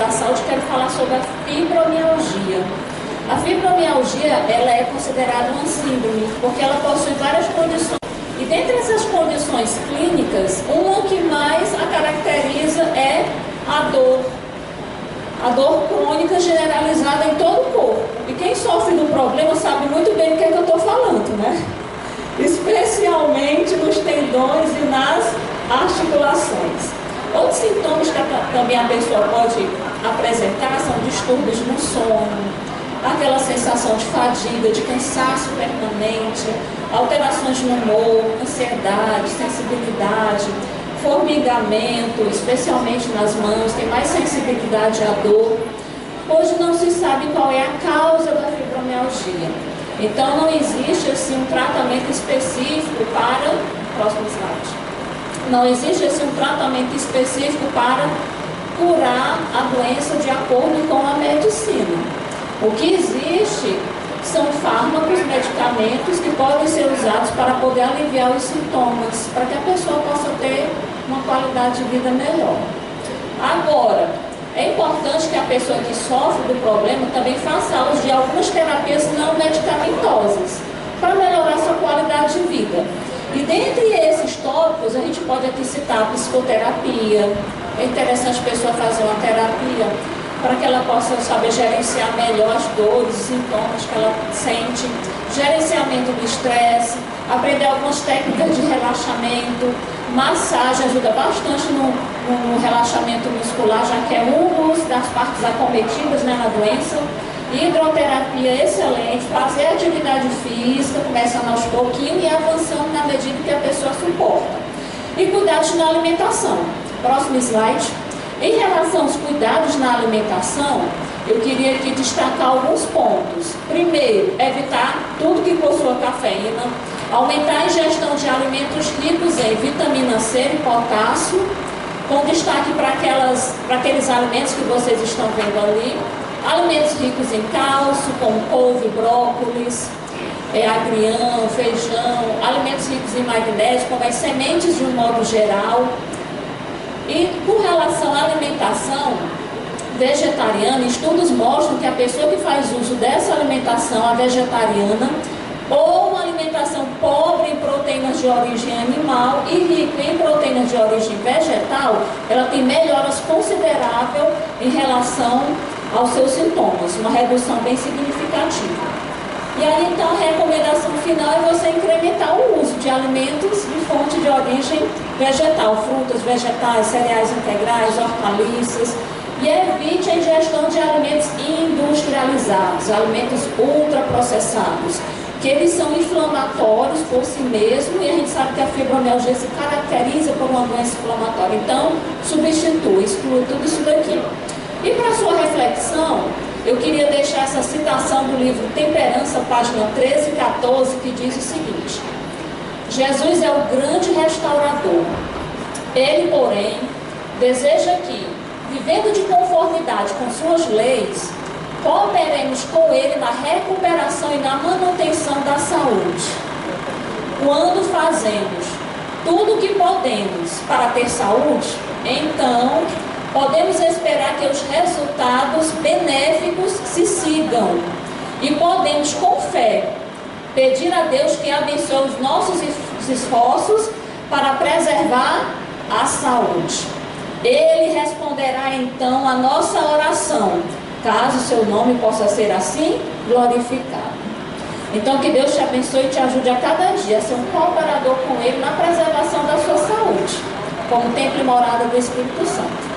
da saúde, quero falar sobre a fibromialgia. A fibromialgia, ela é considerada uma síndrome, porque ela possui várias condições. E dentre essas condições clínicas, uma que mais a caracteriza é a dor crônica generalizada em todo o corpo. E quem sofre do problema sabe muito bem do que é que eu estou falando, né? Especialmente nos tendões e nas articulações. Outros sintomas que também a pessoa pode apresentar são distúrbios no sono, aquela sensação de fadiga, de cansaço permanente, alterações no humor, ansiedade, sensibilidade, formigamento, especialmente nas mãos, tem mais sensibilidade à dor. Hoje não se sabe qual é a causa da fibromialgia. Então não existe assim um tratamento específico para... Próximo slide. Não existe assim um tratamento específico para curar a doença de acordo com a medicina. O que existe são fármacos, medicamentos que podem ser usados para poder aliviar os sintomas, para que a pessoa possa ter uma qualidade de vida melhor. Agora, é importante que a pessoa que sofre do problema também faça uso de algumas terapias não medicamentosas, para melhorar sua qualidade de vida. E dentre esses tópicos, a gente pode aqui citar a psicoterapia. É interessante a pessoa fazer uma terapia para que ela possa saber gerenciar melhor as dores, os sintomas que ela sente, gerenciamento do estresse, aprender algumas técnicas de relaxamento, massagem ajuda bastante no relaxamento muscular, já que é uma das partes acometidas, né, na doença. Hidroterapia excelente, fazer atividade física, começando aos pouquinhos e avançando na medida que a pessoa suporta. E cuidados na alimentação. Próximo slide. Em relação aos cuidados na alimentação, eu queria aqui destacar alguns pontos. Primeiro, evitar tudo que possua cafeína, aumentar a ingestão de alimentos ricos em vitamina C e potássio, com destaque para aqueles alimentos que vocês estão vendo ali. Alimentos ricos em cálcio, como couve, brócolis, agrião, feijão, alimentos ricos em magnésio, como as sementes de um modo geral. E com relação à alimentação vegetariana, estudos mostram que a pessoa que faz uso dessa alimentação, a vegetariana, ou uma alimentação pobre em proteínas de origem animal e rica em proteínas de origem vegetal, ela tem melhoras consideráveis em relação aos seus sintomas, uma redução bem significativa. E aí, então, a recomendação final é você incrementar o uso de alimentos de fonte de origem vegetal, frutas, vegetais, cereais integrais, hortaliças, e evite a ingestão de alimentos industrializados, alimentos ultraprocessados, que eles são inflamatórios por si mesmos, e a gente sabe que a fibromialgia se caracteriza por uma doença inflamatória. Então, substitui, exclui tudo isso daqui. E para sua reflexão, eu queria deixar essa citação do livro Temperança, página 13 e 14, que diz o seguinte: Jesus é o grande restaurador. Ele, porém, deseja que, vivendo de conformidade com suas leis, cooperemos com ele na recuperação e na manutenção da saúde. Quando fazemos tudo o que podemos para ter saúde, então podemos esperar que os resultados benéficos se sigam. E podemos, com fé, pedir a Deus que abençoe os nossos esforços para preservar a saúde. Ele responderá então a nossa oração, caso seu nome possa ser assim glorificado. Então que Deus te abençoe e te ajude a cada dia a ser um cooperador com Ele na preservação da sua saúde, como templo e morada do Espírito Santo.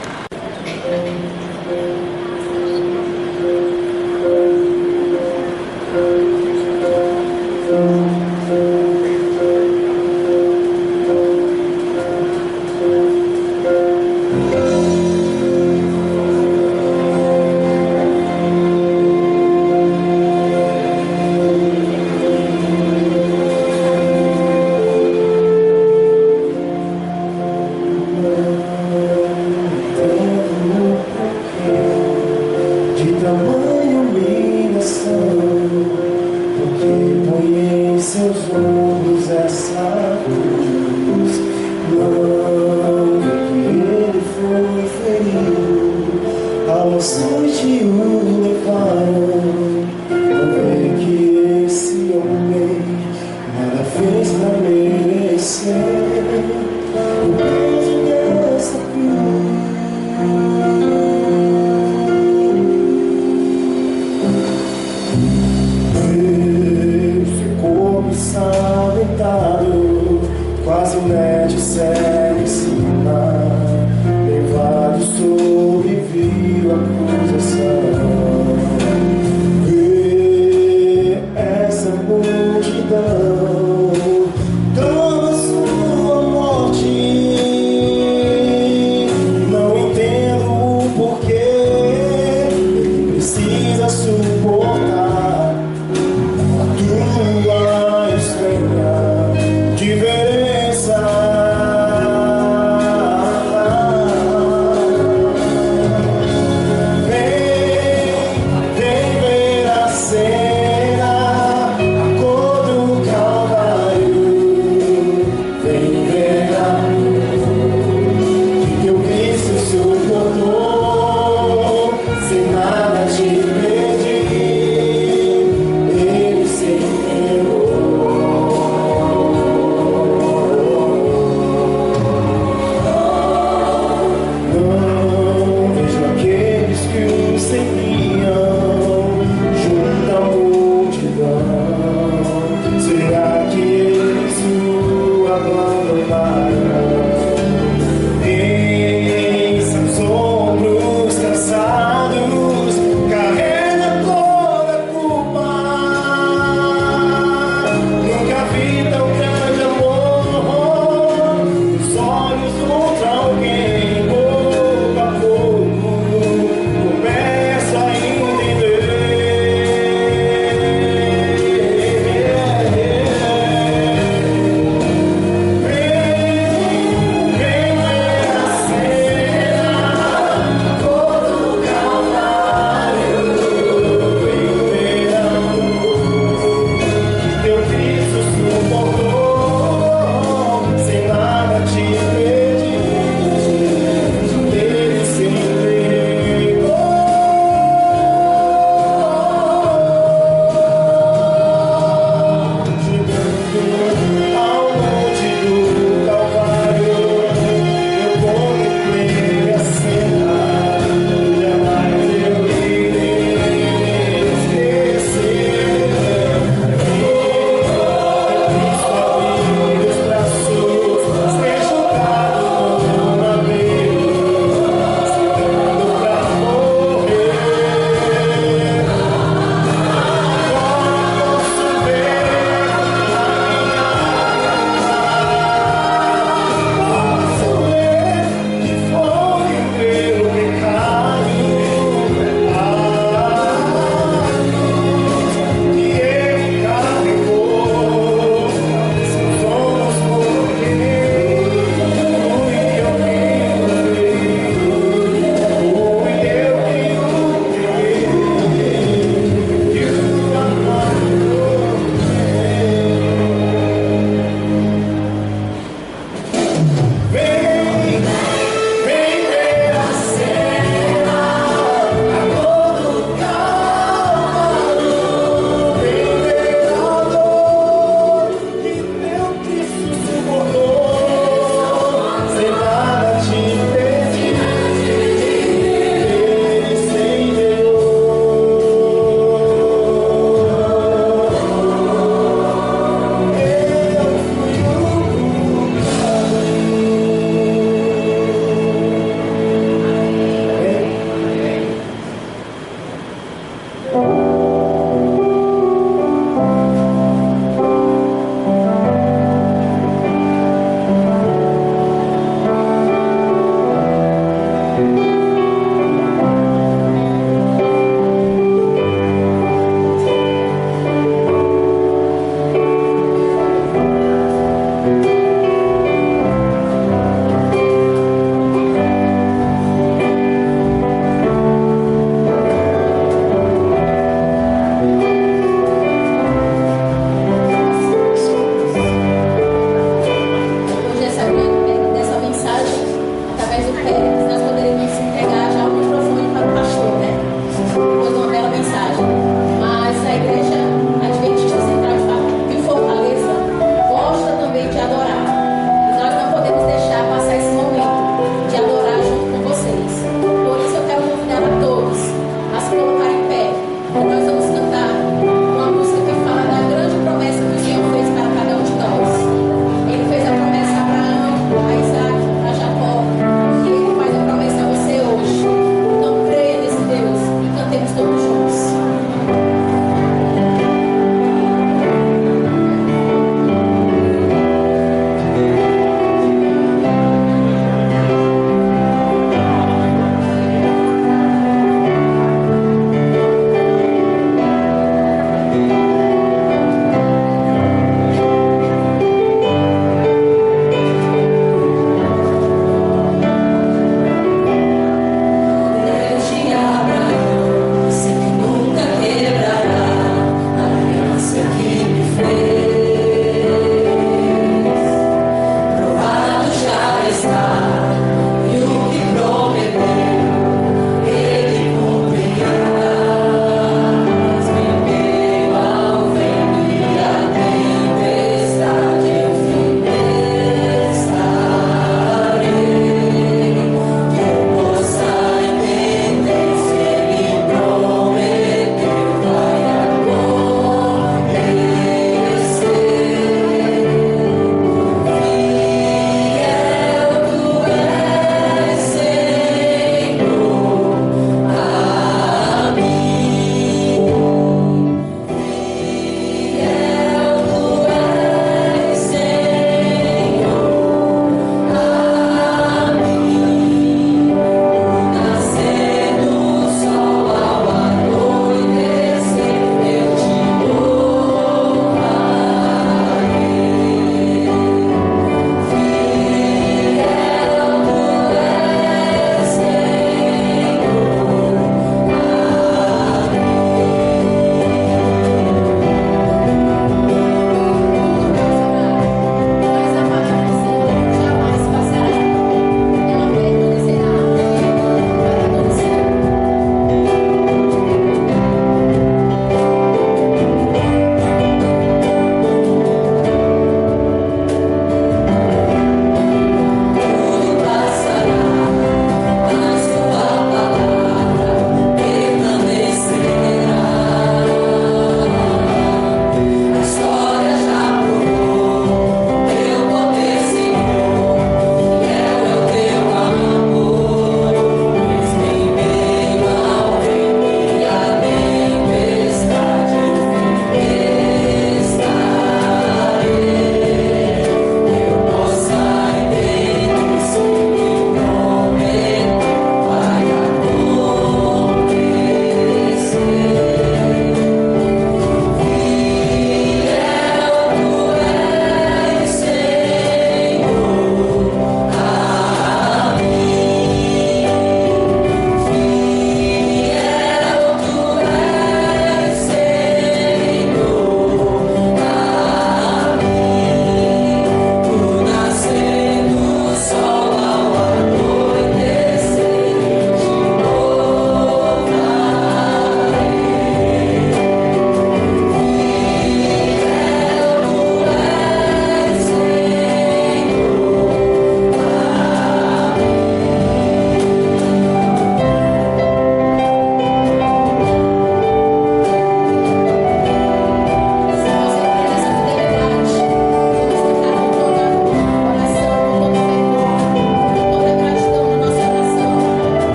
emoções te o levaram. Não vê que esse homem nada fez pra merecer o peso dessa cruz. Deus ficou ensanguentado, quase mete segue em cima, levado sobreviu a acusação. Vê essa multidão, toma sua morte. Não entendo o porquê ele precisa suportar a tua estranha diferença. Sem nada te pedir.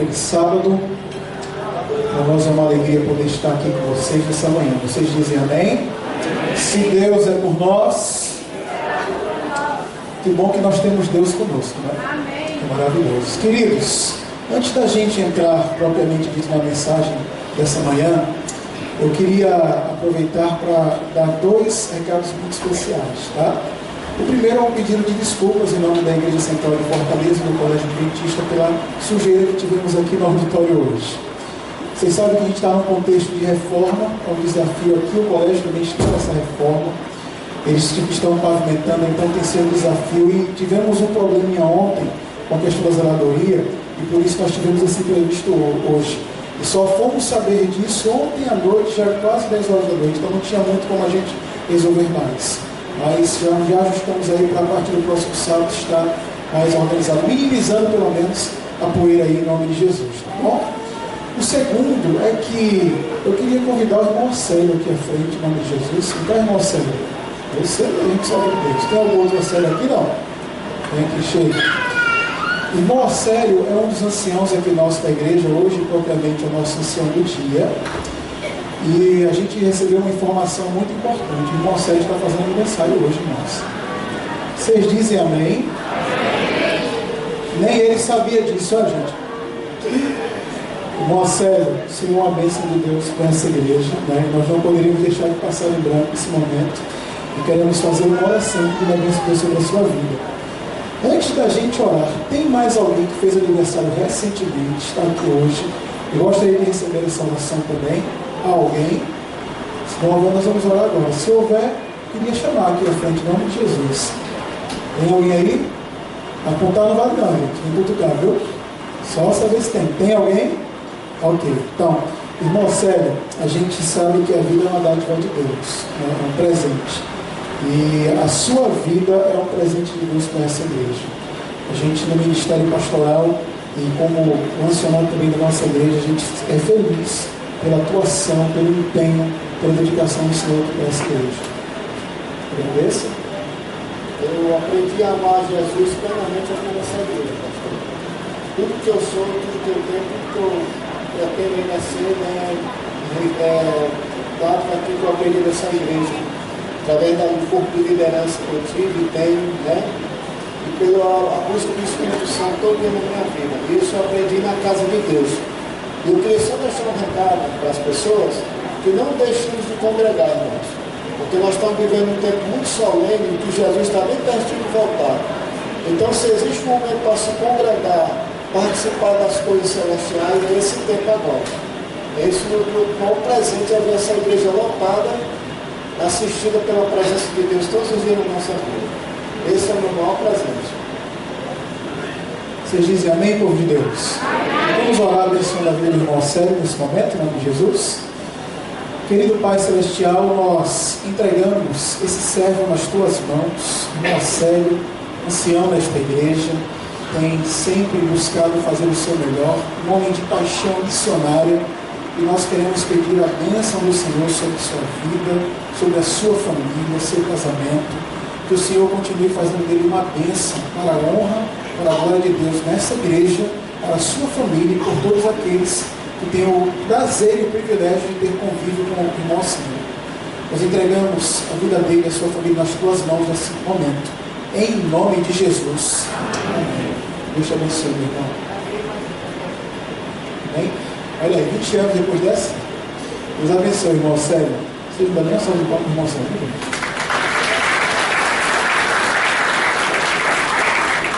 feliz sábado. Para nós é uma alegria poder estar aqui com vocês nessa manhã. Vocês dizem amém? Se Deus é por nós, que bom que nós temos Deus conosco, né? Amém. É maravilhoso. Queridos, antes da gente entrar propriamente dito na mensagem dessa manhã, eu queria aproveitar para dar 2 recados muito especiais, tá? O primeiro é um pedido de desculpas em nome da Igreja Central de Fortaleza, do Colégio Adventista, pela sujeira que tivemos aqui no auditório hoje. Vocês sabem que a gente está num contexto de reforma, é um desafio aqui, o colégio também está nessa reforma. Eles estão pavimentando, então tem sido um desafio. E tivemos um probleminha ontem com a questão da zeladoria, e por isso nós tivemos esse imprevisto hoje. E só fomos saber disso ontem à noite, já quase 10 horas da noite, então não tinha muito como a gente resolver mais. Mas já ajustamos aí para a partir do próximo sábado estar mais organizado, minimizando pelo menos a poeira aí em nome de Jesus, tá bom? O segundo é que eu queria convidar o irmão Célio aqui à frente, em nome de Jesus. Então, irmão Célio, você a gente sabe de Deus. Tem algum outro Célio aqui? Não? Vem aqui, chega. Irmão Célio é um dos anciãos aqui nosso da igreja, hoje propriamente é o nosso ancião do dia. E a gente recebeu uma informação muito importante. O irmão Célio está fazendo aniversário hoje, irmãos. Vocês dizem amém? Nem ele sabia disso, ó, gente. Irmão Célio, o Senhor é uma bênção de Deus com essa igreja, né? Nós não poderíamos deixar de passar em branco esse momento. E queremos fazer uma oração que Deus abençoe sobre a sua vida. Antes da gente orar, tem mais alguém que fez aniversário recentemente, está aqui hoje, e gostaria de receber essa oração também? Alguém? Se não houver, nós vamos orar agora. Se houver, queria chamar aqui à frente, em nome de Jesus. Tem alguém aí? Apontar não vale não, gente. Tem que tocar, viu? Só saber se tem. Tem alguém? Ok. Então, irmão Célio, a gente sabe que a vida é uma dádiva de Deus, né? É um presente. E a sua vida é um presente de Deus para essa igreja. A gente no Ministério Pastoral e como funcionário também da nossa igreja, a gente é feliz pela atuação, pelo empenho, pela dedicação do Senhor para essa igreja. Agradeça. Eu aprendi a amar Jesus plenamente aqui nessa igreja, pastor. Tudo que eu sou, tudo que eu tenho, tudo que eu pretendo nascer, né, dado aqui que eu aprendi nessa igreja, através do corpo de liderança que eu tive e tenho, né, e pela busca do Espírito Santo todo dia na minha vida. Isso eu aprendi na casa de Deus. E eu queria só deixar um recado para as pessoas que não deixemos de congregar, irmãos. Porque nós estamos vivendo um tempo muito solene em que Jesus está bem pertinho de voltar. Então, se existe um momento para se congregar, participar das coisas celestiais, é esse tempo agora. Esse é o meu maior presente, é ver essa igreja lotada, assistida pela presença de Deus todos os dias na nossa vida. Esse é o meu maior presente. Vocês dizem amém, povo de Deus? Vamos orar abençoando a vida do irmão Célio nesse momento, em nome de Jesus. Querido Pai Celestial, nós entregamos esse servo nas tuas mãos. Irmão Célio, ancião desta igreja, tem sempre buscado fazer o seu melhor, um homem de paixão missionária, e nós queremos pedir a bênção do Senhor sobre sua vida, sobre a sua família, seu casamento, que o Senhor continue fazendo dele uma bênção para a honra, para a glória de Deus nessa igreja, para a sua família e por todos aqueles que têm o prazer e o privilégio de ter convívio com o irmão Senhor. Nós entregamos a vida dele e a sua família nas tuas mãos nesse momento, em nome de Jesus. Amém. Deus te abençoe, meu irmão. Amém? Olha aí, 20 anos depois dessa, Deus abençoe, irmão Célio. Você não dá nem a salva de palmas para o irmão Célio.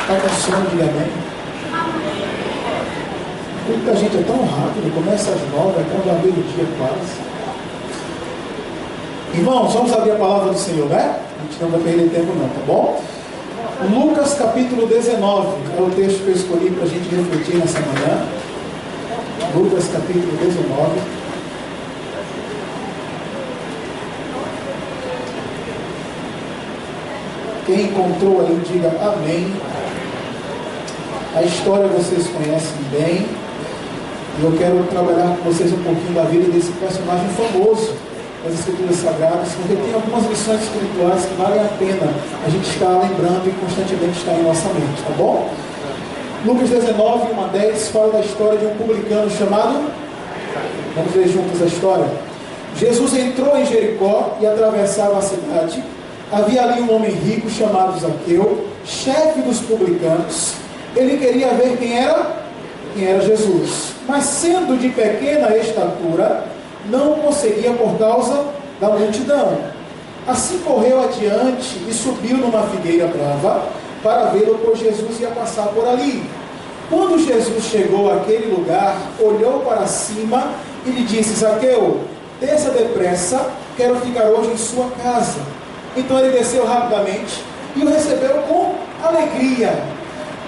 Está com sono de amém? Muita gente é tão rápido, começa às 9, acaba a meio-dia quase. Irmãos, vamos abrir a palavra do Senhor, né? A gente não vai perder tempo não, tá bom? Lucas capítulo 19 é o texto que eu escolhi para a gente refletir nessa manhã. Lucas capítulo 19. Quem encontrou aí, diga amém. A história vocês conhecem bem. E eu quero trabalhar com vocês um pouquinho da vida desse personagem famoso das Escrituras Sagradas, porque tem algumas lições espirituais que valem a pena a gente estar lembrando e constantemente estar em nossa mente, tá bom? Lucas 19, 1 a 10, fala da história de um publicano chamado... Vamos ver juntos a história. Jesus entrou em Jericó e atravessava a cidade. Havia ali um homem rico chamado Zaqueu, chefe dos publicanos. Ele queria ver quem era Jesus. Mas sendo de pequena estatura, não conseguia por causa da multidão. Assim correu adiante e subiu numa figueira brava para vê-lo, pois Jesus ia passar por ali. Quando Jesus chegou àquele lugar, olhou para cima e lhe disse: Zaqueu, desça depressa, quero ficar hoje em sua casa. Então ele desceu rapidamente e o recebeu com alegria.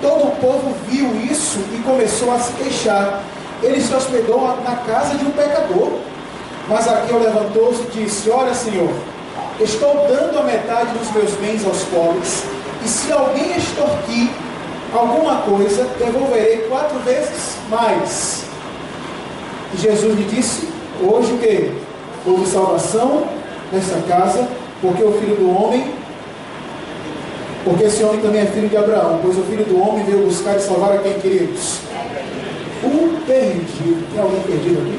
Todo o povo viu isso e começou a se queixar. Ele se hospedou na casa de um pecador. Mas Zaqueu levantou-se e disse: olha, Senhor, estou dando a metade dos meus bens aos pobres, e se alguém extorquir alguma coisa, devolverei 4 vezes mais. E Jesus lhe disse: hoje o que? Houve salvação nesta casa, porque esse homem também é filho de Abraão, pois o Filho do Homem veio buscar e salvar a quem, queridos? O perdido. Tem alguém perdido aqui?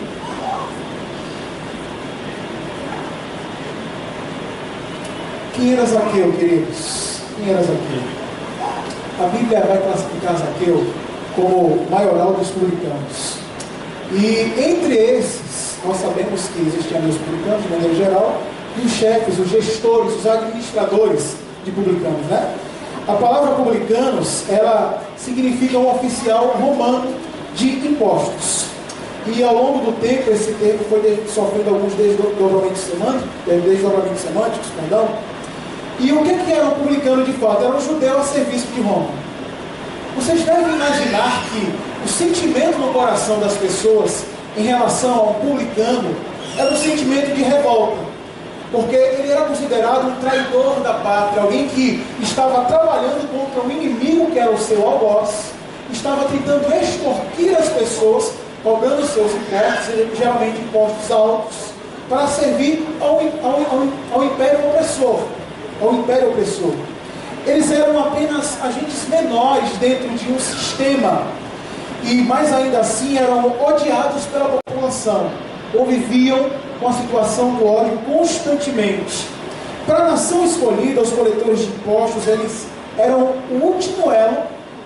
Quem era Zaqueu, queridos? Quem era Zaqueu? A Bíblia vai classificar Zaqueu como maioral dos publicanos. E entre esses, nós sabemos que existiam os publicanos, de maneira geral, e os chefes, os gestores, os administradores de publicanos, né? A palavra publicanos, ela significa um oficial romano de impostos. E ao longo do tempo, esse termo foi sofrendo alguns desdobramentos semânticos, perdão. E o que era um publicano de fato? Era um judeu a serviço de Roma. Vocês devem imaginar que o sentimento no coração das pessoas em relação ao publicano era um sentimento de revolta. Porque ele era considerado um traidor da pátria, alguém que estava trabalhando contra um inimigo que era o seu algoz, estava tentando extorquir as pessoas, cobrando seus impostos, geralmente impostos altos, para servir ao império opressor. Eles eram apenas agentes menores dentro de um sistema, e mais ainda assim eram odiados pela população, ou viviam com a situação do ódio constantemente. Para a nação escolhida, os coletores de impostos, eles eram o último elo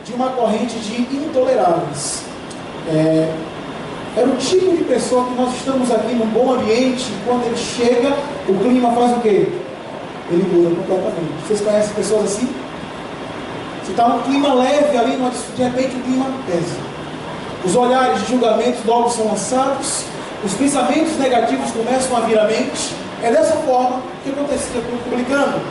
de uma corrente de intoleráveis. Era o tipo de pessoa que nós estamos aqui num bom ambiente, e quando ele chega, o clima faz o quê? Ele muda completamente. Vocês conhecem pessoas assim? Se está um clima leve ali, de repente o clima pesa. Os olhares de julgamentos logo são lançados, os pensamentos negativos começam a vir à mente. É dessa forma que acontecia com o publicano.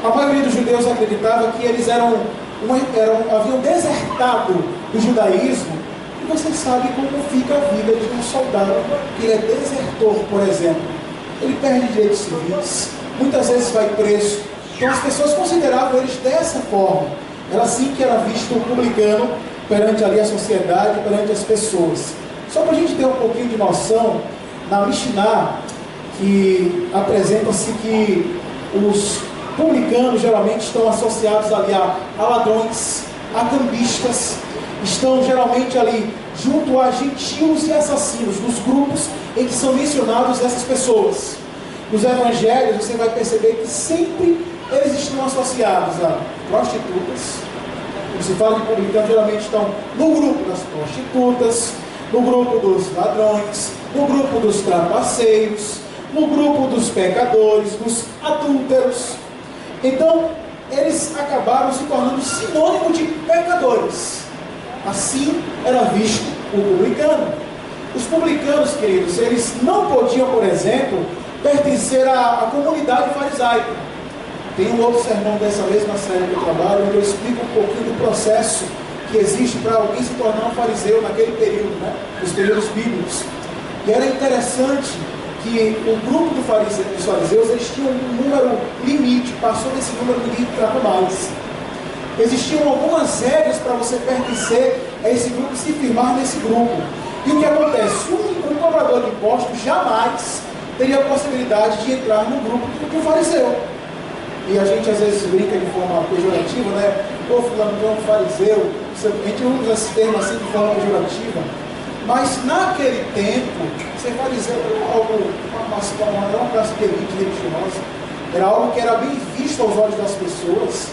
A maioria dos judeus acreditava que eles haviam desertado do judaísmo. E você sabe como fica a vida de um soldado que ele é desertor, por exemplo. Ele perde direitos civis, muitas vezes vai preso. Então as pessoas consideravam eles dessa forma. Era assim que era visto o publicano perante ali a sociedade, perante as pessoas. Só para a gente ter um pouquinho de noção, na Mishnah, que apresenta-se que os publicanos geralmente estão associados ali a ladrões, a cambistas, estão geralmente ali junto a gentios e assassinos, nos grupos em que são mencionados essas pessoas. Nos evangelhos você vai perceber que sempre eles estão associados a prostitutas. Quando se fala de publicanos, geralmente estão no grupo das prostitutas, no grupo dos ladrões, no grupo dos trapaceiros, no grupo dos pecadores, dos adúlteros. Então, eles acabaram se tornando sinônimo de pecadores. Assim era visto o publicano. Os publicanos, queridos, eles não podiam, por exemplo, pertencer à comunidade farisaica. Tem um outro sermão dessa mesma série que eu trabalho, onde eu explico um pouquinho do processo que existe para alguém se tornar um fariseu naquele período, né? Nos períodos bíblicos. E era interessante que o grupo dos fariseus, eles tinham um número limite, passou desse número, ninguém entrava mais. Existiam algumas regras para você pertencer a esse grupo e se firmar nesse grupo. E o que acontece? Um cobrador de impostos jamais teria a possibilidade de entrar no grupo do fariseu. E a gente às vezes brinca de forma pejorativa, né? Pô, fulano é um fariseu, A gente usa esse termo assim de forma pejorativa, mas naquele tempo, ser fariseu era algo, uma classe de elite religiosa, era algo que era bem visto aos olhos das pessoas.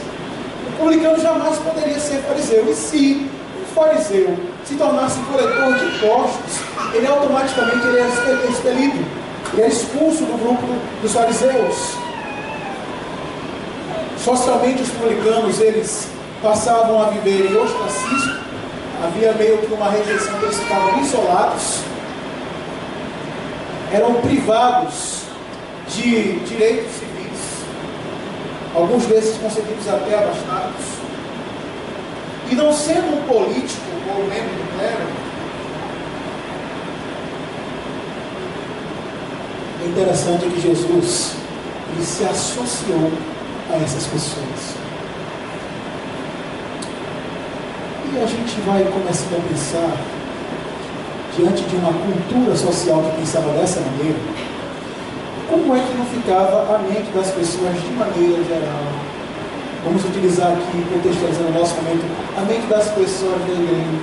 O publicano jamais poderia ser fariseu, e se um fariseu se tornasse coletor de impostos, ele automaticamente ele era expelido, ele era expulso do grupo dos fariseus. Socialmente, os publicanos, eles passavam a viver em ostracismo, havia meio que uma rejeição, eles ficavam isolados, eram privados de direitos civis, alguns desses concedidos até a bastardos, e não sendo um político ou membro do clero, é interessante que Jesus ele se associou a essas pessoas. E a gente vai começando a pensar, diante de uma cultura social que pensava dessa maneira, como é que não ficava a mente das pessoas de maneira geral? Vamos utilizar aqui, contextualizando o nosso momento, a mente das pessoas da igreja,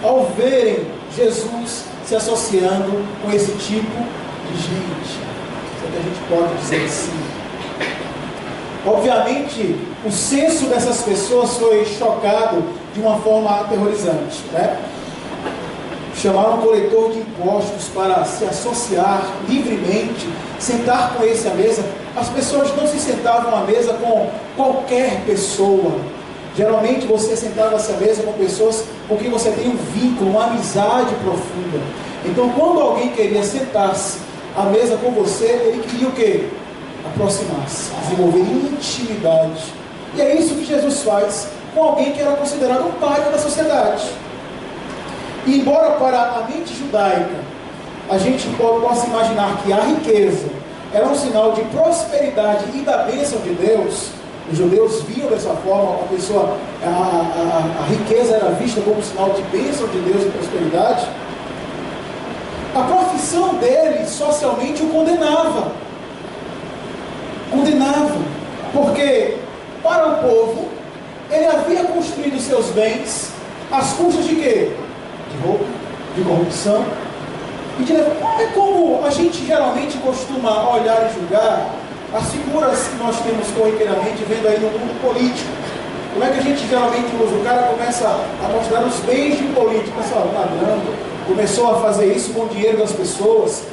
ao verem Jesus se associando com esse tipo de gente, se é que a gente pode dizer assim. Obviamente, o senso dessas pessoas foi chocado de uma forma aterrorizante, né? Chamaram um coletor de impostos para se associar livremente, sentar com esse à mesa. As pessoas não se sentavam à mesa com qualquer pessoa. Geralmente você sentava-se à mesa com pessoas com quem você tem um vínculo, uma amizade profunda. Então, quando alguém queria sentar-se à mesa com você, ele queria o quê? Aproximar-se, desenvolver intimidade. E é isso que Jesus faz com alguém que era considerado um pai da sociedade. E embora para a mente judaica a gente possa imaginar que a riqueza era um sinal de prosperidade e da bênção de Deus, os judeus viam dessa forma, a riqueza era vista como um sinal de bênção de Deus e prosperidade. A profissão dele socialmente o condenava, porque para o povo ele havia construído seus bens às custas de quê? De roubo, de corrupção e de... É como a gente geralmente costuma olhar e julgar as figuras que nós temos corriqueiramente vendo aí no mundo político. Como é que a gente geralmente usa? O cara começa a mostrar os bens de um político, pessoal, ladrão, começou a fazer isso com o dinheiro das pessoas.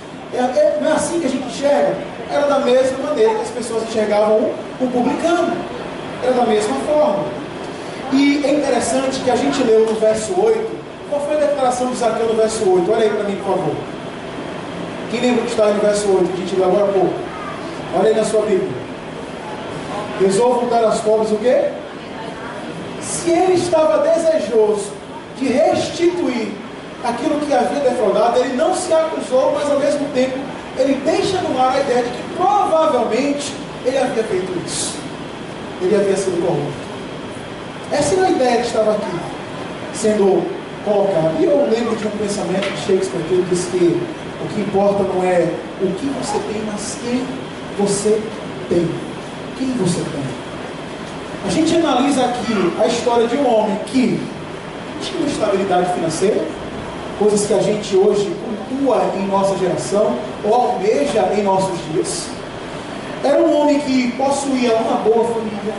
Não é assim que a gente enxerga? Era da mesma maneira que as pessoas enxergavam o publicano. Era da mesma forma. E é interessante que a gente leu no verso 8. Qual foi a declaração de Zaqueu no verso 8? Olha aí para mim, por favor. Quem lembra que está aí no verso 8, que a gente leu agora há pouco? Olha aí na sua Bíblia. Resolvam dar aos pobres o quê? Se ele estava desejoso de restituir aquilo que havia defraudado, ele não se acusou, mas ao mesmo tempo ele deixa no ar a ideia de que provavelmente ele havia feito isso. Ele havia sido corrupto. Essa era a ideia que estava aqui sendo colocada. E eu lembro de um pensamento de Shakespeare que ele disse que o que importa não é o que você tem, mas quem você tem. Quem você tem. A gente analisa aqui a história de um homem que tinha uma estabilidade financeira, coisas que a gente hoje cultua em nossa geração, ou almeja em nossos dias. Era um homem que possuía uma boa família,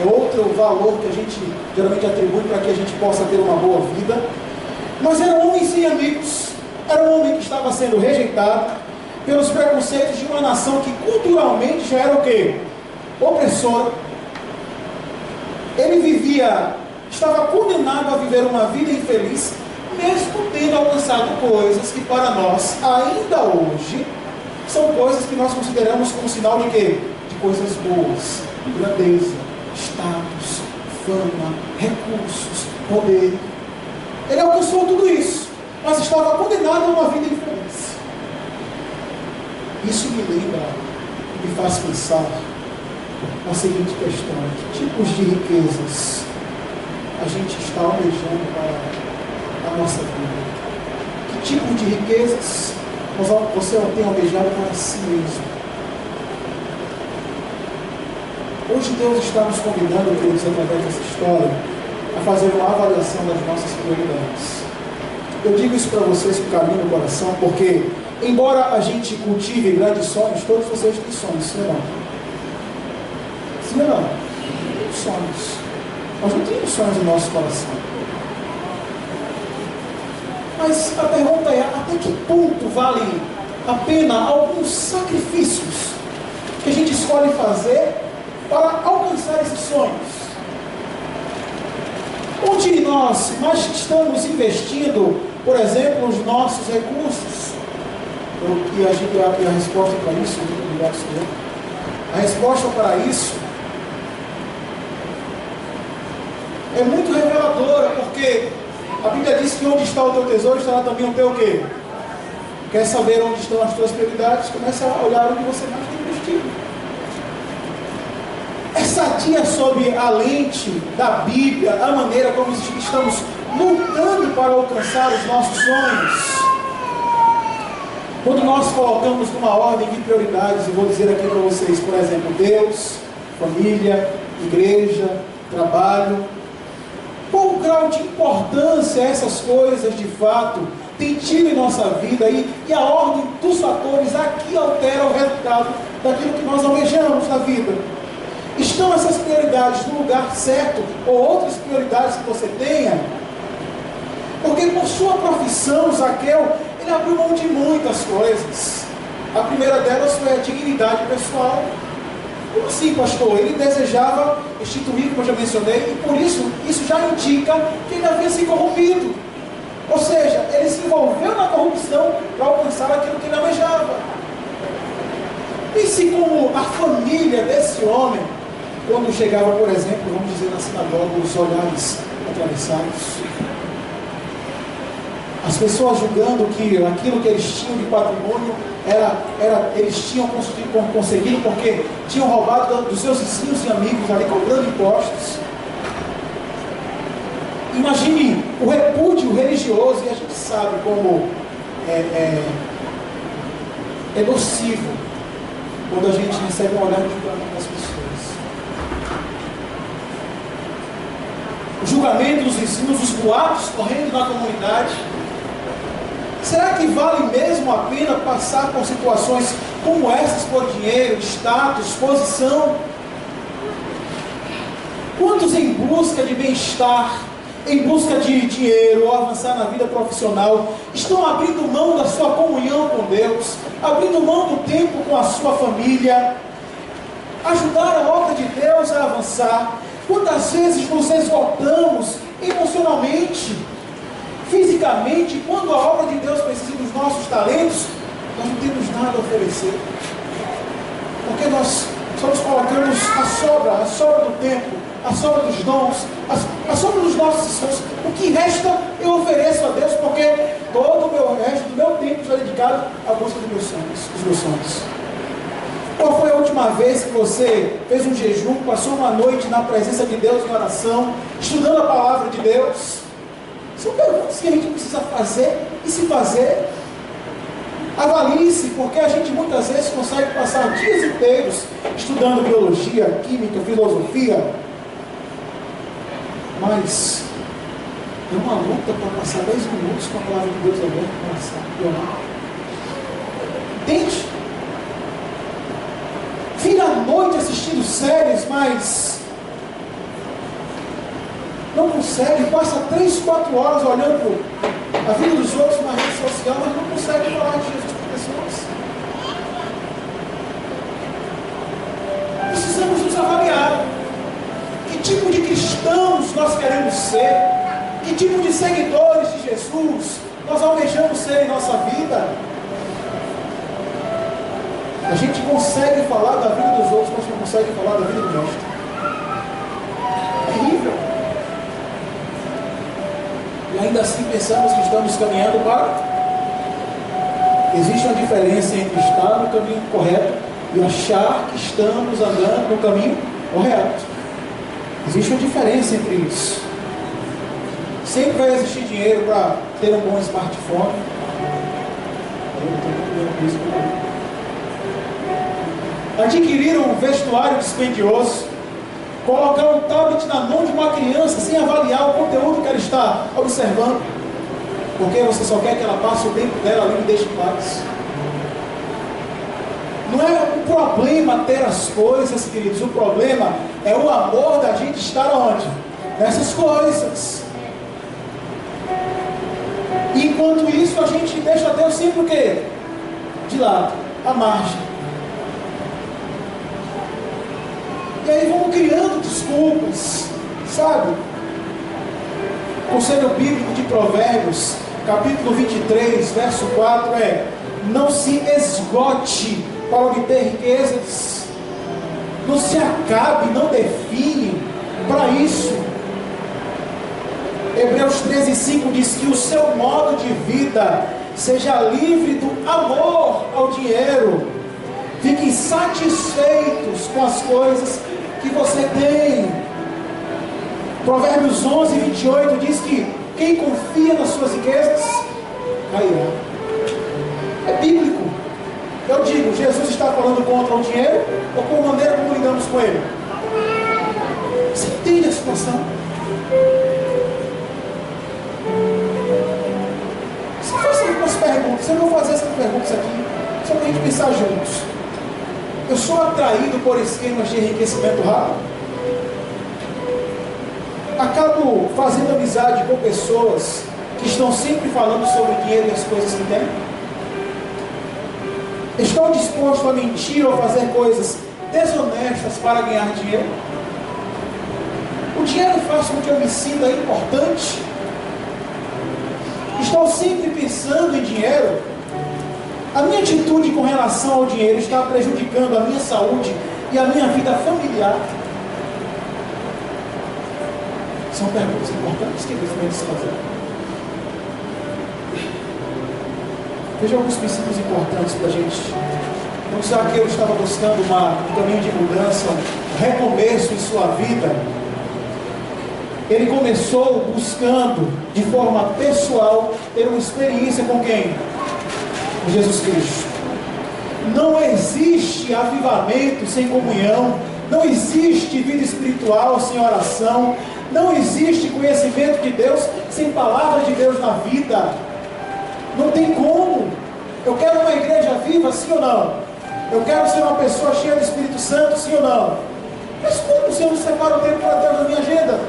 é outro valor que a gente geralmente atribui para que a gente possa ter uma boa vida. Mas era um homem sem amigos, era um homem que estava sendo rejeitado pelos preconceitos de uma nação que culturalmente já era o quê? Opressora. Ele estava condenado a viver uma vida infeliz, mesmo tendo alcançado coisas que para nós, ainda hoje, são coisas que nós consideramos como sinal de quê? De coisas boas, grandeza, status, fama, recursos, poder. Ele alcançou tudo isso, mas estava condenado a uma vida infeliz. Isso me lembra, me faz pensar na seguinte questão: que tipos de riquezas a gente está almejando para a nossa vida? Que tipo de riquezas você tem almejado para si mesmo? Hoje Deus está nos convidando, queridos, através dessa história, a fazer uma avaliação das nossas prioridades. Eu digo isso para vocês com carinho no coração, porque, embora a gente cultive grandes sonhos, todos vocês têm sonhos, sim ou não? Sim ou não? Temos sonhos. Nós não temos sonhos no nosso coração. Mas a pergunta é, até que ponto vale a pena alguns sacrifícios que a gente escolhe fazer para alcançar esses sonhos? Onde nós mais estamos investindo, por exemplo, os nossos recursos? E a resposta para isso, muito obrigado, Senhor. A resposta para isso é muito reveladora, porque a Bíblia diz que onde está o teu tesouro, estará também o teu o quê? Quer saber onde estão as tuas prioridades? Começa a olhar onde você mais tem investido. É sadia sob a lente da Bíblia a maneira como estamos lutando para alcançar os nossos sonhos. Quando nós colocamos numa ordem de prioridades, eu vou dizer aqui para vocês, por exemplo, Deus, família, igreja, trabalho, qual o grau de importância essas coisas de fato têm tido em nossa vida, e a ordem dos fatores aqui altera o resultado daquilo que nós almejamos na vida. Estão essas prioridades no lugar certo, ou outras prioridades que você tenha? Porque por sua profissão, Zaqueu, ele abriu mão de muitas coisas. A primeira delas foi a dignidade pessoal. Como assim, pastor? Ele desejava instituir, como eu já mencionei, e por isso já indica que ele havia se corrompido. Ou seja, ele se envolveu na corrupção para alcançar aquilo que ele almejava. Pense como a família desse homem, quando chegava, por exemplo, vamos dizer, na sinagoga, os olhares atravessados, as pessoas julgando que aquilo que eles tinham de patrimônio eles tinham conseguido porque tinham roubado dos seus vizinhos e amigos ali, cobrando impostos. Imagine o repúdio religioso, e a gente sabe como é nocivo quando a gente recebe um olhar de julgamento das pessoas. O julgamento dos ensinos, os boatos correndo na comunidade. Será que vale mesmo a pena passar por situações como essas por dinheiro, status, posição? Quantos em busca de bem-estar, em busca de dinheiro ou avançar na vida profissional, estão abrindo mão da sua comunhão com Deus, abrindo mão do tempo com a sua família, ajudar a obra de Deus a avançar? Quantas vezes nos esgotamos emocionalmente, fisicamente, quando a obra de Deus precisa dos nossos talentos, nós não temos nada a oferecer, porque nós só nos colocamos a sobra do tempo, a sobra dos dons, a sobra dos nossos esforços. O que resta eu ofereço a Deus, porque todo o meu resto do meu tempo está dedicado à busca dos meus sonhos. Qual foi a última vez que você fez um jejum, passou uma noite na presença de Deus em oração, estudando a palavra de Deus? São perguntas que a gente precisa fazer e se fazer. Avalie-se, porque a gente muitas vezes consegue passar dias inteiros estudando biologia, química, filosofia, mas é uma luta para passar 10 minutos com a palavra de Deus aberta no coração. Entende? Vira à noite assistindo séries, mas não consegue, passa 3, 4 horas olhando a vida dos outros na rede social, mas não consegue falar de Jesus para pessoas. Precisamos nos avaliar. Que tipo de cristãos nós queremos ser? Que tipo de seguidores de Jesus nós almejamos ser em nossa vida? A gente consegue falar da vida dos outros, mas não consegue falar da vida do nosso. Terrível. E ainda assim pensamos que estamos caminhando para... Existe uma diferença entre estar no caminho correto e achar que estamos andando no caminho correto. Existe uma diferença entre isso. Sempre vai existir dinheiro para ter um bom smartphone. Adquirir um vestuário dispendioso. Colocar um tablet na mão de uma criança sem avaliar o conteúdo que ela está observando, porque você só quer que ela passe o tempo dela ali e deixe em paz. Não é um problema ter as coisas, queridos. O problema é o amor da gente estar onde? Nessas coisas. E enquanto isso, a gente deixa Deus sempre o quê? De lado, à margem. E aí vamos criando desculpas, sabe? O conselho bíblico de Provérbios, capítulo 23, verso 4 é: não se esgote para obter riquezas, não se acabe, não define para isso. Hebreus 13:5 diz que o seu modo de vida seja livre do amor ao dinheiro. Fiquem satisfeitos com as coisas que você tem. Provérbios 11:28 diz que quem confia nas suas riquezas cairá. É bíblico. Eu digo, Jesus está falando contra o dinheiro ou com a maneira como lidamos com ele? Você entende a situação? Se fosse algumas perguntas, eu vou fazer essas perguntas aqui, só para a gente pensar juntos. Eu sou atraído por esquemas de enriquecimento rápido? Acabo fazendo amizade com pessoas que estão sempre falando sobre dinheiro e as coisas que têm? Estou disposto a mentir ou fazer coisas desonestas para ganhar dinheiro? O dinheiro faz com que eu me sinta importante? Estou sempre pensando em dinheiro? A minha atitude com relação ao dinheiro está prejudicando a minha saúde e a minha vida familiar? São perguntas importantes que devemos se fazer. Veja alguns princípios importantes para a gente. Quando Zaqueu estava buscando um caminho de mudança, um recomeço em sua vida, ele começou buscando de forma pessoal ter uma experiência com quem? Com Jesus Cristo. Não existe avivamento sem comunhão, não existe vida espiritual sem oração, não existe conhecimento de Deus sem palavra de Deus na vida. Não tem como. Eu quero uma igreja viva, sim ou não? Eu quero ser uma pessoa cheia do Espírito Santo, sim ou não? Mas como se eu não separo o tempo para Deus na minha agenda?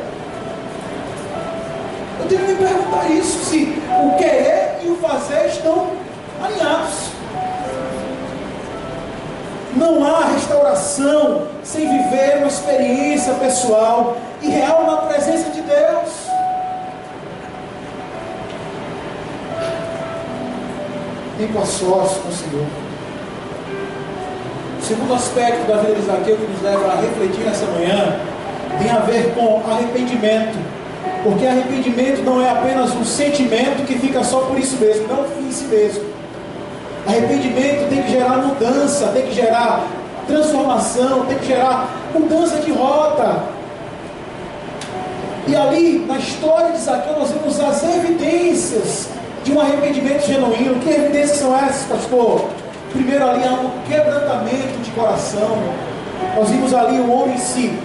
Eu tenho que me perguntar isso, se o querer e o fazer estão alinhados. Não há restauração sem viver uma experiência pessoal e real na presença de Deus. Tempo a sós com o Senhor. O segundo aspecto da vida de Zaqueu que nos leva a refletir nessa manhã tem a ver com arrependimento. Porque arrependimento não é apenas um sentimento que fica só por isso mesmo, não fim em si mesmo. Arrependimento tem que gerar mudança, tem que gerar transformação, tem que gerar mudança de rota. E ali, na história de Zaqueu, nós vemos as evidências de um arrependimento genuíno. Que evidências são essas, pastor? Primeiro ali há um quebrantamento de coração. Nós vimos ali o homem se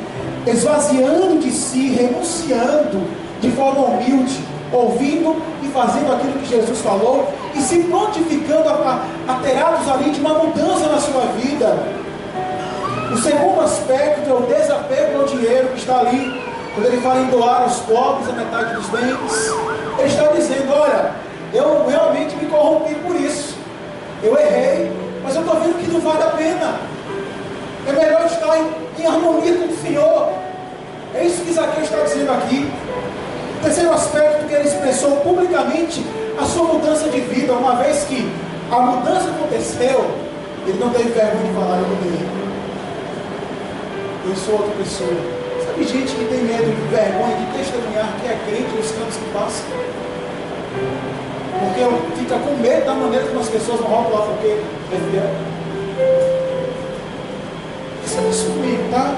esvaziando de si, renunciando de forma humilde, ouvindo e fazendo aquilo que Jesus falou, e se prontificando a ter atos ali de uma mudança na sua vida. O segundo aspecto é o desapego ao dinheiro, que está ali, quando ele fala em doar aos pobres a metade dos bens. Ele está dizendo, olha, eu realmente me corrompi por isso, eu errei, mas eu estou vendo que não vale a pena. É melhor estar em harmonia com o Senhor. É isso que Zaqueu está dizendo aqui. O terceiro aspecto, que ele expressou publicamente a sua mudança de vida. Uma vez que a mudança aconteceu, ele não teve vergonha de falar, eu sou outra pessoa. Sabe gente que tem medo de vergonha de testemunhar que é crente nos campos que passa? Porque fica com medo da maneira como as pessoas vão rotular porque é fiel. Pensa nisso comigo, tá?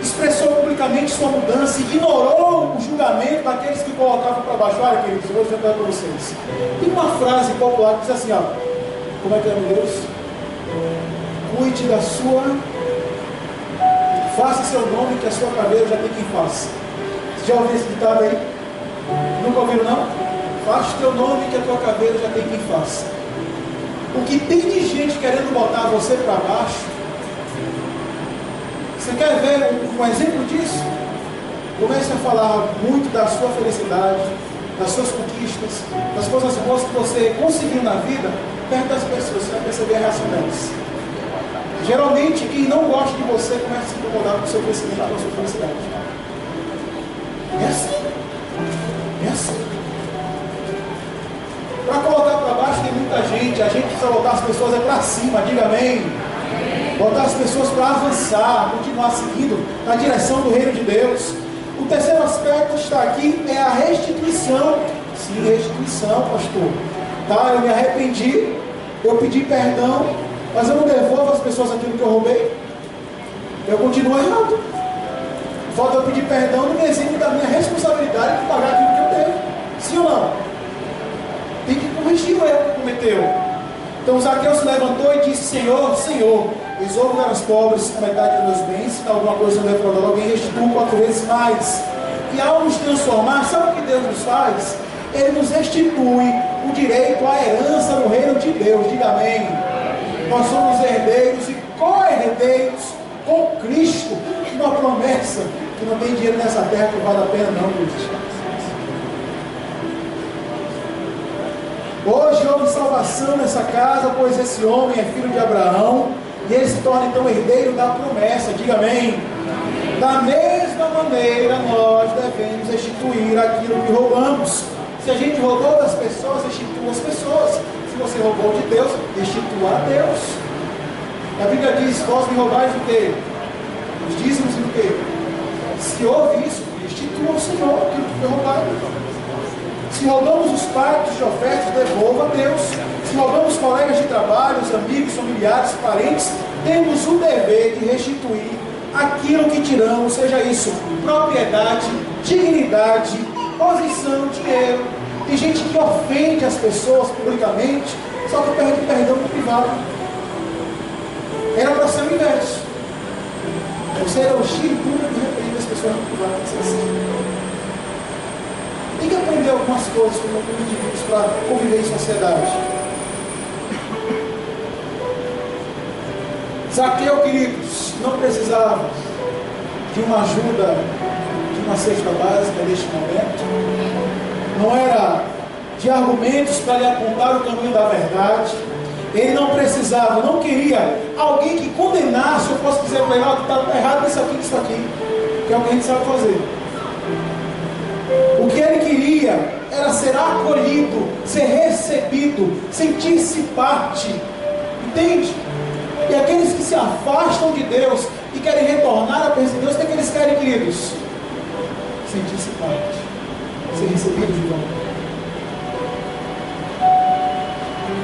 Expressou publicamente sua mudança, ignorou o julgamento daqueles que colocavam para baixo. Olha, queridos, eu vou dizer para vocês. Tem uma frase popular que diz assim, ó, como é que é, meu Deus? Cuide da sua Faça seu nome que a sua caveira já tem quem faça. Já ouviu esse ditado aí? Nunca ouviram não? Faça teu nome que a tua caveira já tem quem faça. O que tem de gente querendo botar você para baixo, você quer ver um exemplo disso? Comece a falar muito da sua felicidade, das suas conquistas, das coisas boas que você conseguiu na vida, perto das pessoas, você vai perceber a reação delas. Geralmente, quem não gosta de você começa a se incomodar com o seu crescimento, com a sua felicidade. É assim. É assim. Para colocar para baixo tem muita gente. A gente precisa botar as pessoas para cima, diga amém. Botar as pessoas para avançar, continuar seguindo na direção do reino de Deus. O terceiro aspecto está aqui, é a restituição. Sim, restituição, pastor. Tá, eu me arrependi, eu pedi perdão, mas eu não devolvo às pessoas aquilo que eu roubei. Eu continuo errado. Falta eu pedir perdão no exime da minha responsabilidade de pagar aquilo que eu devo. Sim ou não? Tem que corrigir o erro que cometeu. Então Zaqueu se levantou e disse: Senhor, Senhor, resolvo dar aos pobres a metade dos meus bens, se alguma coisa eu defraudar alguém, restituo 4 vezes mais. E ao nos transformar, sabe o que Deus nos faz? Ele nos restitui o direito à herança no reino de Deus. Diga amém. Nós somos herdeiros e co-herdeiros com Cristo, uma promessa que não tem dinheiro nessa terra que vale a pena não, Cristo. Hoje houve salvação nessa casa, pois esse homem é filho de Abraão, e ele se torna então herdeiro da promessa. Diga amém. Da mesma maneira, nós devemos restituir aquilo que roubamos. Se a gente roubou das pessoas, restitua as pessoas. Se você roubou de Deus, restitua a Deus. A Bíblia diz: vós me roubais o quê? Os dízimos e o quê? Se houve isso, restitua ao Senhor aquilo que foi roubado. Se roubamos os pactos de ofertas, devolva a Deus. Se roubamos colegas de trabalho, amigos, familiares, parentes, temos o dever de restituir aquilo que tiramos, seja isso propriedade, dignidade, posição, dinheiro. Tem gente que ofende as pessoas publicamente, só que perde perdão no privado. Era para ser o inverso. Você elogia em público e repreende as pessoas no privado. Tem que aprender algumas coisas como indivíduos para conviver em sociedade. Zaqueu, queridos, não precisava de uma ajuda, de uma cesta básica neste momento. Não era de argumentos para lhe apontar o caminho da verdade. Ele não precisava, não queria alguém que condenasse, eu posso dizer para ele: que está errado nisso aqui, que é o que a gente sabe fazer. O que ele queria era ser acolhido, ser recebido, sentir-se parte. Entende? E aqueles que se afastam de Deus e querem retornar à presença de Deus, o que é que eles querem, queridos? Sentir-se parte, ser recebido de volta.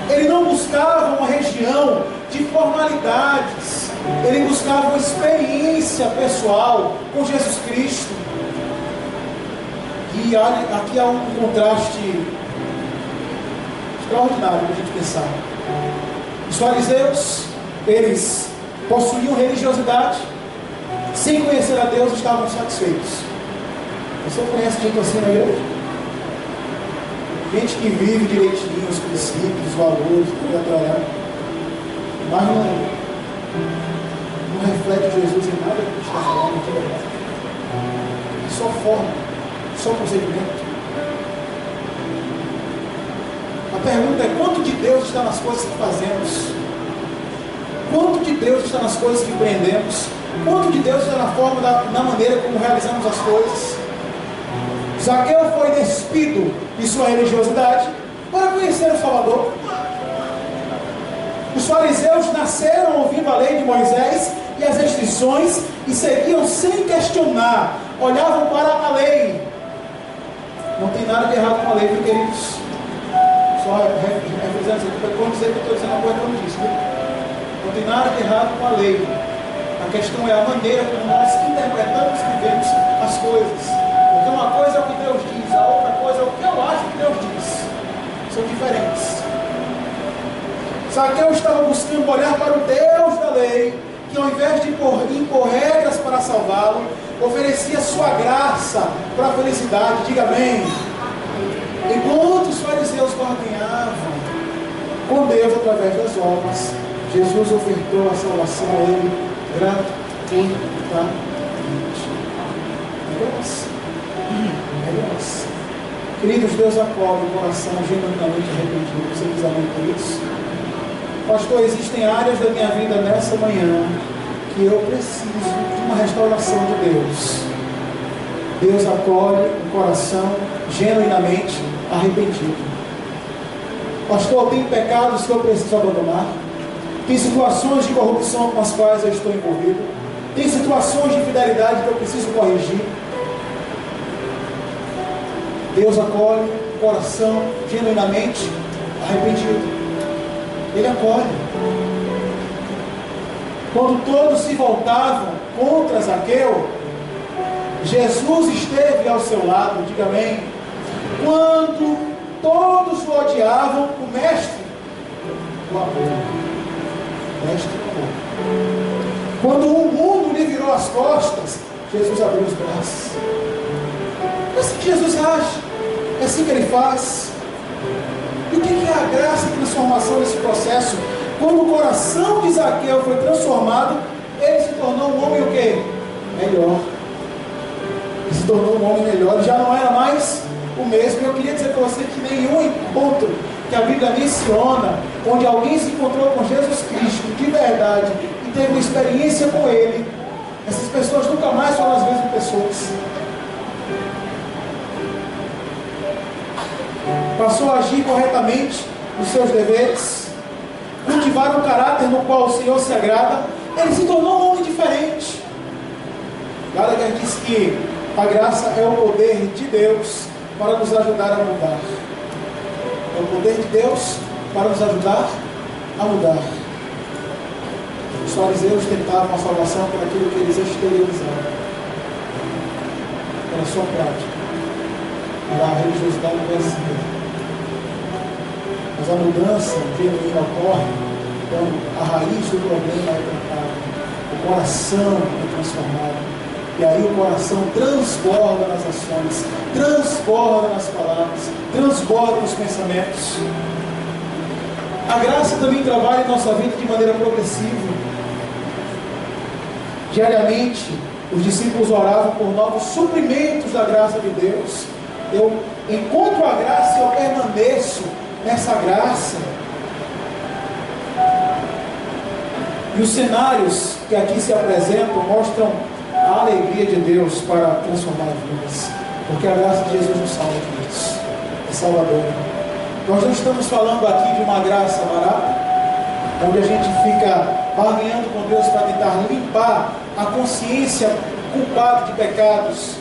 Ele não buscava uma região de formalidades, ele buscava uma experiência pessoal com Jesus Cristo. E aqui há um contraste extraordinário para a gente pensar. Os fariseus, eles possuíam religiosidade, sem conhecer a Deus estavam satisfeitos. Você conhece gente assim na igreja? Gente que vive direitinho os princípios, os valores, mas não reflete Jesus em nada que está falando de verdade. Só forma, só procedimento. A pergunta é: quanto de Deus está nas coisas que fazemos? Quanto de Deus está nas coisas que empreendemos? Quanto de Deus está na maneira como realizamos as coisas? Zaqueu foi despido de sua religiosidade para conhecer o Salvador. Os fariseus nasceram ouvindo a lei de Moisés e as restrições e seguiam sem questionar, olhavam para a lei. Não tem nada de errado com a lei, viu, queridos? Só refrisando isso aqui para quando dizer que eu estou dizendo a coisa como disse, viu? Não tem nada de errado com a lei. A questão é a maneira como nós interpretamos e vivemos as coisas. Porque uma coisa é o que Deus diz, a outra coisa é o que eu acho que Deus diz. São diferentes. Zaqueu estava buscando olhar para o Deus da lei, que que ao invés de impor regras para salvá-lo, oferecia sua graça para a felicidade. Diga amém. Enquanto os fariseus barganhavam com Deus através das obras, Jesus ofertou a salvação a ele gratuitamente. Graça. Queridos, Deus acolhe o coração genuinamente arrependido. Você diz amém por isso? Pastor, existem áreas da minha vida nessa manhã que eu preciso de uma restauração de Deus. Deus acolhe o coração genuinamente arrependido. Pastor, tem pecados que eu preciso abandonar. Tem situações de corrupção com as quais eu estou envolvido. Tem situações de infidelidade que eu preciso corrigir. Deus acolhe o coração genuinamente arrependido. Ele acolhe. Quando todos se voltavam contra Zaqueu, Jesus esteve ao seu lado. Diga amém. Quando todos o odiavam, o mestre o amou. Mestre o amou. Quando o mundo lhe virou as costas, Jesus abriu os braços. É assim que Jesus age. É assim que ele faz. E o que é a graça e transformação desse processo? Quando o coração de Zaqueu foi transformado, ele se tornou um homem o quê? Melhor. Ele se tornou um homem melhor. Ele já não era mais o mesmo. Eu queria dizer para você que nenhum encontro que a Bíblia menciona, onde alguém se encontrou com Jesus Cristo de verdade e teve uma experiência com Ele, essas pessoas nunca mais foram as mesmas pessoas. Passou a agir corretamente nos seus deveres, cultivar um caráter no qual o Senhor se agrada. Ele se tornou um homem diferente. Gallagher diz que a graça é o poder de Deus para nos ajudar a mudar. É o poder de Deus para nos ajudar a mudar. Os fariseus tentavam a salvação por aquilo que eles exteriorizavam, pela sua prática. A religiosidade não é assim. Mas a mudança genuína ocorre quando a raiz do problema é tratada, o coração é transformado, e aí o coração transborda nas ações, transborda nas palavras, transborda nos pensamentos. A graça também trabalha em nossa vida de maneira progressiva. Diariamente, os discípulos oravam por novos suprimentos da graça de Deus. Eu encontro a graça e eu permaneço nessa graça. E os cenários que aqui se apresentam mostram a alegria de Deus para transformar vidas, porque a graça de Jesus nos salva, queridos. É salvadora. Nós não estamos falando aqui de uma graça barata, onde a gente fica barganhando com Deus para tentar limpar a consciência culpada de pecados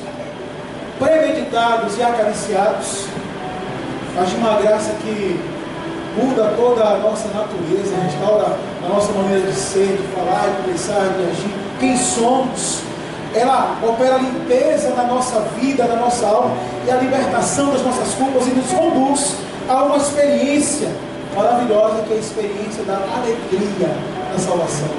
premeditados e acariciados, mas de uma graça que muda toda a nossa natureza, restaura a nossa maneira de ser, de falar, de pensar, de agir, quem somos. Ela opera limpeza na nossa vida, na nossa alma, e a libertação das nossas culpas, e nos conduz a uma experiência maravilhosa, que é a experiência da alegria da salvação.